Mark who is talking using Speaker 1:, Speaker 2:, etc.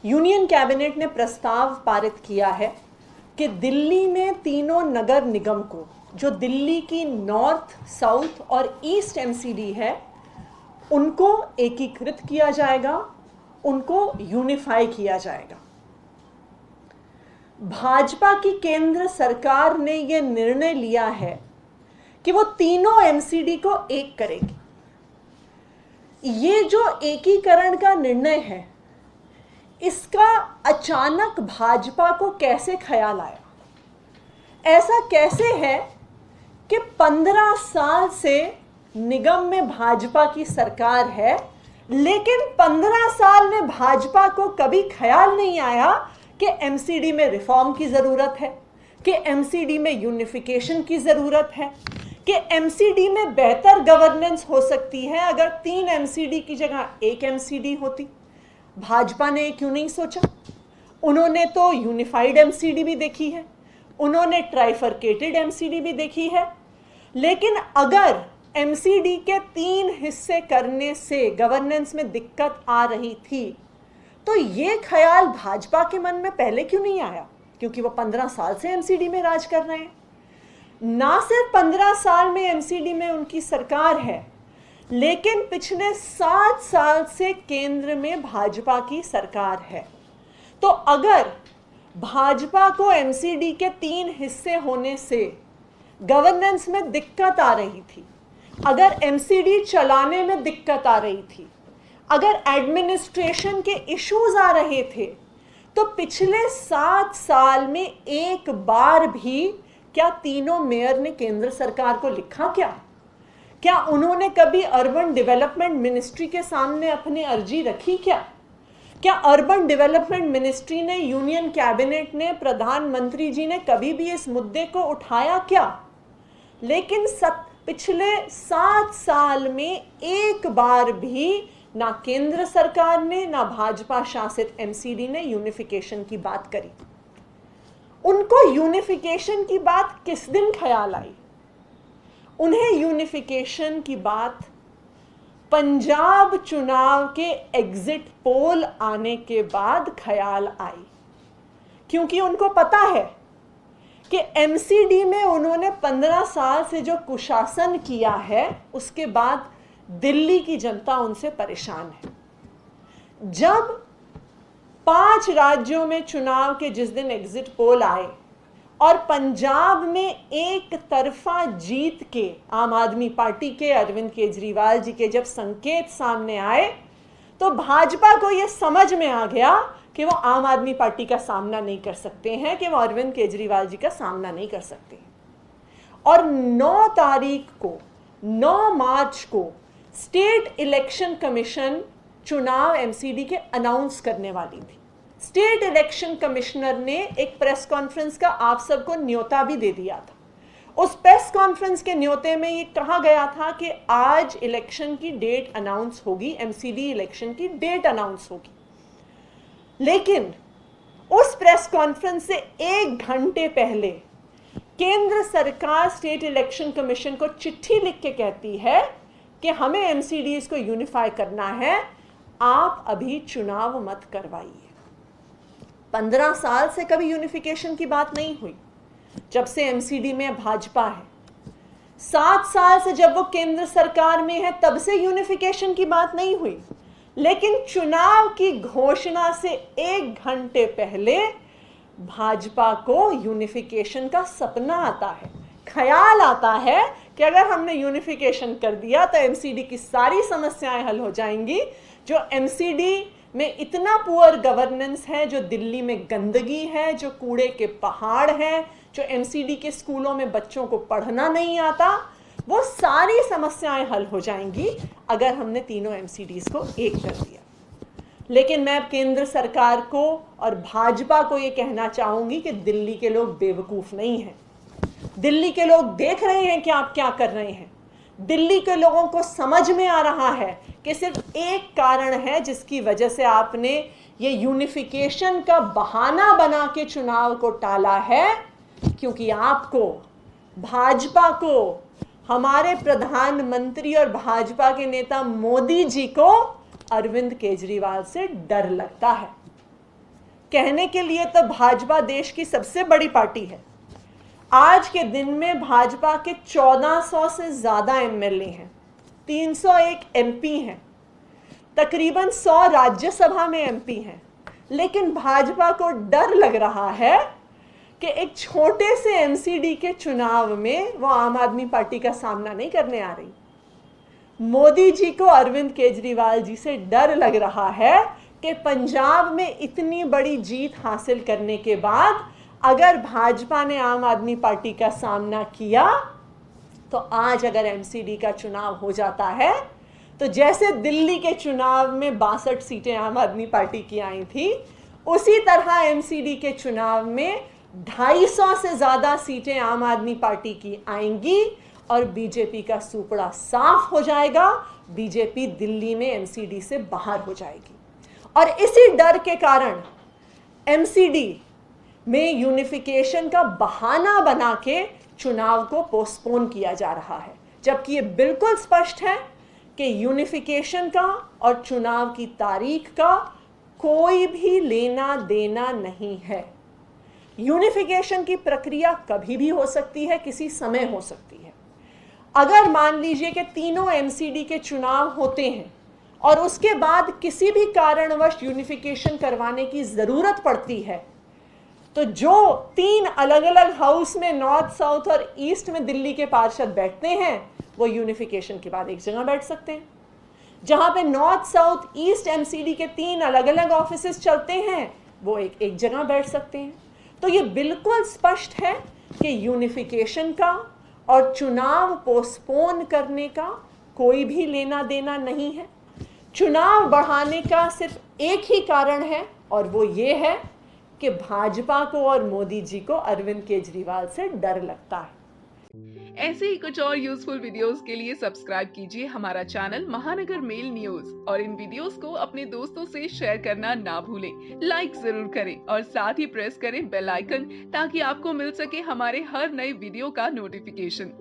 Speaker 1: Union cabinet ने प्रस्ताव पारित किया है कि दिल्ली में तीनों नगर निगम को, जो दिल्ली की नॉर्थ, साउथ और ईस्ट एमसीडी है, उनको एकीकृत किया जाएगा, उनको यूनिफाई किया जाएगा। भाजपा की केंद्र सरकार ने यह निर्णय लिया है कि वो तीनों एमसीडी को एक करेगी। ये जो एकीकरण का निर्णय है, इसका अचानक भाजपा को कैसे ख्याल आया? ऐसा कैसे है कि 15 साल से निगम में भाजपा की सरकार है, लेकिन 15 साल में भाजपा को कभी ख्याल नहीं आया कि एमसीडी में रिफॉर्म की ज़रूरत है, कि एमसीडी में यूनिफिकेशन की ज़रूरत है, कि एमसीडी में बेहतर गवर्नेंस हो सकती है अगर 3 एमसीडी की जगह 1 एमसीडी होती। भाजपा ने क्यों नहीं सोचा? उन्होंने तो यूनिफाइड एमसीडी भी देखी है, उन्होंने ट्राइफरकेटेड एमसीडी भी देखी है, लेकिन अगर एमसीडी के 3 हिस्से करने से गवर्नेंस में दिक्कत आ रही थी, तो ये ख्याल भाजपा के मन में पहले क्यों नहीं आया? क्योंकि वो 15 साल से एमसीडी में राज कर रहे हैं। ना सिर्फ 15 साल में एमसीडी में उनकी सरकार है, लेकिन पिछले 7 साल से केंद्र में भाजपा की सरकार है। तो अगर भाजपा को एमसीडी के 3 हिस्से होने से गवर्नेंस में दिक्कत आ रही थी, अगर एमसीडी चलाने में दिक्कत आ रही थी, अगर एडमिनिस्ट्रेशन के इश्यूज आ रहे थे, तो पिछले 7 साल में एक बार भी क्या तीनों मेयर ने केंद्र सरकार को लिखा? क्या उन्होंने कभी अर्बन डेवलपमेंट मिनिस्ट्री के सामने अपनी अर्जी रखी? क्या अर्बन डेवलपमेंट मिनिस्ट्री ने, यूनियन कैबिनेट ने, प्रधानमंत्री जी ने कभी भी इस मुद्दे को उठाया क्या? लेकिन पिछले 7 साल में एक बार भी ना केंद्र सरकार ने, ना भाजपा शासित एमसीडी ने यूनिफिकेशन की बात करी। उनको यूनिफिकेशन की बात किस दिन ख्याल आई? उन्हें यूनिफिकेशन की बात पंजाब चुनाव के एग्जिट पोल आने के बाद ख्याल आई, क्योंकि उनको पता है कि एमसीडी में उन्होंने 15 साल से जो कुशासन किया है, उसके बाद दिल्ली की जनता उनसे परेशान है। जब 5 राज्यों में चुनाव के जिस दिन एग्जिट पोल आए और पंजाब में एक तरफा जीत के आम आदमी पार्टी के अरविंद केजरीवाल जी के जब संकेत सामने आए, तो भाजपा को यह समझ में आ गया कि वो आम आदमी पार्टी का सामना नहीं कर सकते हैं, कि वो अरविंद केजरीवाल जी का सामना नहीं कर सकते। और 9 मार्च को स्टेट इलेक्शन कमीशन चुनाव एमसीडी के अनाउंस करने वाली थी। स्टेट इलेक्शन कमिश्नर ने एक प्रेस कॉन्फ्रेंस का आप सबको न्योता भी दे दिया था। उस प्रेस कॉन्फ्रेंस के न्योते में ये कहा गया था कि आज इलेक्शन की डेट अनाउंस होगी, एमसीडी इलेक्शन की डेट अनाउंस होगी। लेकिन उस प्रेस कॉन्फ्रेंस से 1 घंटे पहले केंद्र सरकार स्टेट इलेक्शन कमीशन को चिट्ठी लिख के कहती है कि हमें एमसीडीज को यूनिफाई करना है, आप अभी चुनाव मत करवाइए। 15 साल से कभी यूनिफिकेशन की बात नहीं हुई जब से एमसीडी में भाजपा है। 7 साल से जब वो केंद्र सरकार में है, तब से यूनिफिकेशन की बात नहीं हुई। लेकिन चुनाव की घोषणा से 1 घंटे पहले भाजपा को यूनिफिकेशन का सपना आता है, ख्याल आता है कि अगर हमने यूनिफिकेशन कर दिया तो एमसीडी की सारी समस्याएं हल हो जाएंगी। जो एमसीडी में इतना पुअर गवर्नेंस है, जो दिल्ली में गंदगी है, जो कूड़े के पहाड़ हैं, जो एमसीडी के स्कूलों में बच्चों को पढ़ना नहीं आता, वो सारी समस्याएं हल हो जाएंगी अगर हमने तीनों एमसीडीज को एक कर दिया। लेकिन मैं केंद्र सरकार को और भाजपा को ये कहना चाहूंगी कि दिल्ली के लोग बेवकूफ़ नहीं हैं। दिल्ली के लोग देख रहे हैं कि आप क्या कर रहे हैं। दिल्ली के लोगों को समझ में आ रहा है कि सिर्फ एक कारण है जिसकी वजह से आपने ये यूनिफिकेशन का बहाना बना के चुनाव को टाला है, क्योंकि आपको, भाजपा को, हमारे प्रधानमंत्री और भाजपा के नेता मोदी जी को अरविंद केजरीवाल से डर लगता है। कहने के लिए तो भाजपा देश की सबसे बड़ी पार्टी है। आज के दिन में भाजपा के 1400 से ज़्यादा एमएलए हैं, 301 एमपी हैं, तकरीबन 100 राज्यसभा में एमपी हैं। लेकिन भाजपा को डर लग रहा है कि एक छोटे से एमसीडी के चुनाव में वो आम आदमी पार्टी का सामना नहीं करने आ रही। मोदी जी को अरविंद केजरीवाल जी से डर लग रहा है कि पंजाब में इतनी बड़ी जीत हासिल करने के बाद अगर भाजपा ने आम आदमी पार्टी का सामना किया तो आज अगर एमसीडी का चुनाव हो जाता है तो जैसे दिल्ली के चुनाव में 62 सीटें आम आदमी पार्टी की आई थी, उसी तरह एमसीडी के चुनाव में 250 से ज़्यादा सीटें आम आदमी पार्टी की आएंगी और बीजेपी का सूपड़ा साफ हो जाएगा। बीजेपी दिल्ली में एमसीडी से बाहर हो जाएगी और इसी डर के कारण एमसीडी में यूनिफिकेशन का बहाना बना के चुनाव को पोस्टपोन किया जा रहा है, जबकि ये बिल्कुल स्पष्ट है कि यूनिफिकेशन का और चुनाव की तारीख का कोई भी लेना देना नहीं है। यूनिफिकेशन की प्रक्रिया कभी भी हो सकती है, किसी समय हो सकती है। अगर मान लीजिए कि तीनों एमसीडी के चुनाव होते हैं और उसके बाद किसी भी कारणवश यूनिफिकेशन करवाने की ज़रूरत पड़ती है, तो जो 3 अलग अलग हाउस में नॉर्थ, साउथ और ईस्ट में दिल्ली के पार्षद बैठते हैं वो यूनिफिकेशन के बाद एक जगह बैठ सकते हैं। जहां पे नॉर्थ, साउथ, ईस्ट एमसीडी के 3 अलग अलग ऑफिसेस चलते हैं वो एक जगह बैठ सकते हैं। तो ये बिल्कुल स्पष्ट है कि यूनिफिकेशन का और चुनाव पोस्टपोन करने का कोई भी लेना देना नहीं है। चुनाव बढ़ाने का सिर्फ एक ही कारण है और वो ये है कि भाजपा को और मोदी जी को अरविंद केजरीवाल से डर लगता है।
Speaker 2: ऐसे ही कुछ और यूजफुल वीडियोस के लिए सब्सक्राइब कीजिए हमारा चैनल महानगर मेल न्यूज और इन वीडियोस को अपने दोस्तों से शेयर करना ना भूलें। लाइक जरूर करें और साथ ही प्रेस करें बेल आइकन ताकि आपको मिल सके हमारे हर नए वीडियो का नोटिफिकेशन।